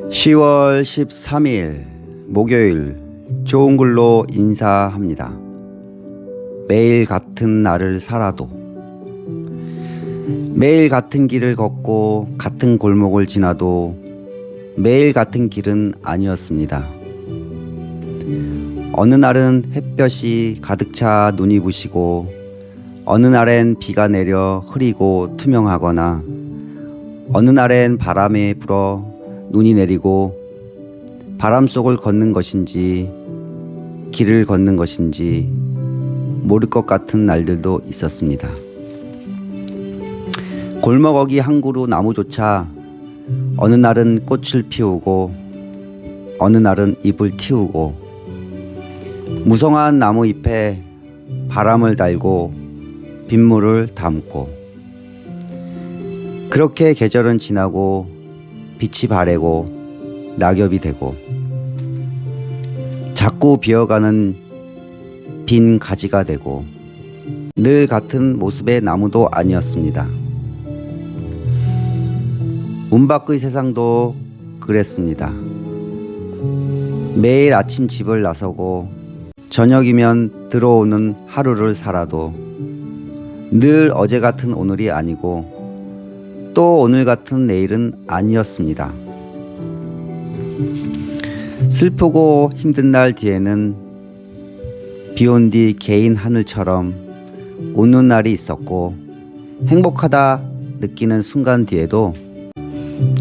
10월 13일 목요일 좋은 글로 인사합니다. 매일 같은 날을 살아도 매일 같은 길을 걷고 같은 골목을 지나도 매일 같은 길은 아니었습니다. 어느 날은 햇볕이 가득 차 눈이 부시고 어느 날엔 비가 내려 흐리고 투명하거나 어느 날엔 바람에 불어 눈이 내리고 바람 속을 걷는 것인지 길을 걷는 것인지 모를 것 같은 날들도 있었습니다. 골목어기 한 그루 나무조차 어느 날은 꽃을 피우고 어느 날은 잎을 틔우고 무성한 나무 잎에 바람을 달고 빗물을 담고 그렇게 계절은 지나고 빛이 바래고 낙엽이 되고 자꾸 비어가는 빈 가지가 되고 늘 같은 모습의 나무도 아니었습니다. 문 밖의 세상도 그랬습니다. 매일 아침 집을 나서고 저녁이면 들어오는 하루를 살아도 늘 어제 같은 오늘이 아니고 또 오늘 같은 내일은 아니었습니다. 슬프고 힘든 날 뒤에는 비온 뒤 개인 하늘처럼 웃는 날이 있었고 행복하다 느끼는 순간 뒤에도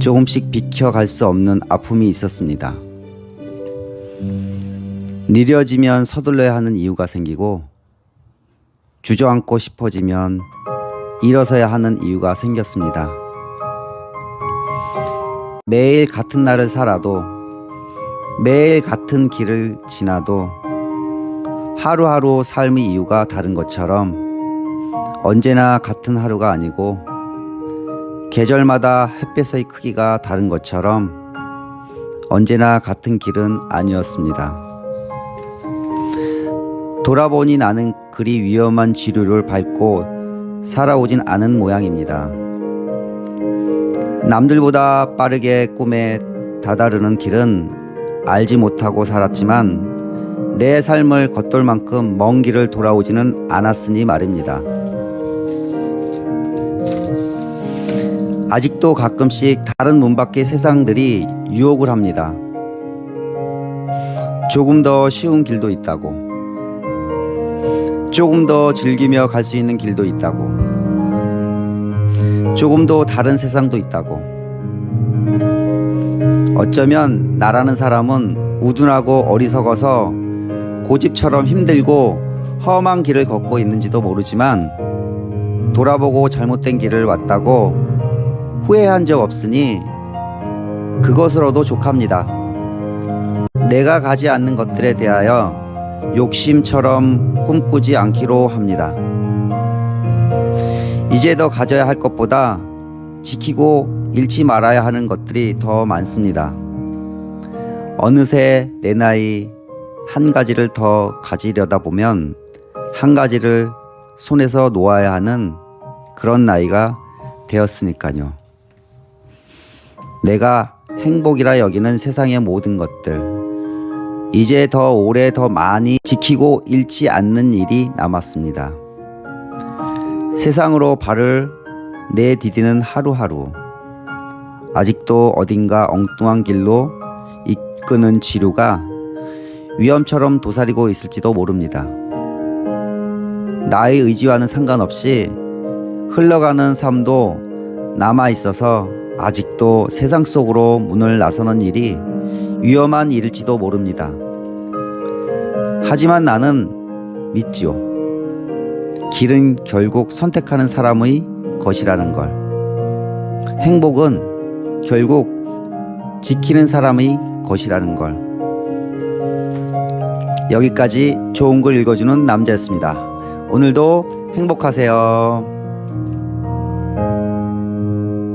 조금씩 비켜갈 수 없는 아픔이 있었습니다. 느려지면 서둘러야 하는 이유가 생기고 주저앉고 싶어지면 일어서야 하는 이유가 생겼습니다. 매일 같은 날을 살아도 매일 같은 길을 지나도 하루하루 삶의 이유가 다른 것처럼 언제나 같은 하루가 아니고 계절마다 햇볕의 크기가 다른 것처럼 언제나 같은 길은 아니었습니다. 돌아보니 나는 그리 위험한 지류를 밟고 살아오진 않은 모양입니다. 남들보다 빠르게 꿈에 다다르는 길은 알지 못하고 살았지만 내 삶을 겉돌 만큼 먼 길을 돌아오지는 않았으니 말입니다. 아직도 가끔씩 다른 문 밖의 세상들이 유혹을 합니다. 조금 더 쉬운 길도 있다고, 조금 더 즐기며 갈 수 있는 길도 있다고, 조금 더 다른 세상도 있다고. 어쩌면 나라는 사람은 우둔하고 어리석어서 고집처럼 힘들고 험한 길을 걷고 있는지도 모르지만 돌아보고 잘못된 길을 왔다고 후회한 적 없으니 그것으로도 족합니다. 내가 가지 않는 것들에 대하여 욕심처럼 꿈꾸지 않기로 합니다. 이제 더 가져야 할 것보다 지키고 잃지 말아야 하는 것들이 더 많습니다. 어느새 내 나이 한 가지를 더 가지려다 보면 한 가지를 손에서 놓아야 하는 그런 나이가 되었으니까요. 내가 행복이라 여기는 세상의 모든 것들, 이제 더 오래 더 많이 지키고 잃지 않는 일이 남았습니다. 세상으로 발을 내디디는 하루하루, 아직도 어딘가 엉뚱한 길로 이끄는 지류가 위험처럼 도사리고 있을지도 모릅니다. 나의 의지와는 상관없이 흘러가는 삶도 남아있어서 아직도 세상 속으로 문을 나서는 일이 위험한 일일지도 모릅니다. 하지만 나는 믿지요. 길은 결국 선택하는 사람의 것이라는 걸. 행복은 결국 지키는 사람의 것이라는 걸. 여기까지 좋은 글 읽어주는 남자였습니다. 오늘도 행복하세요.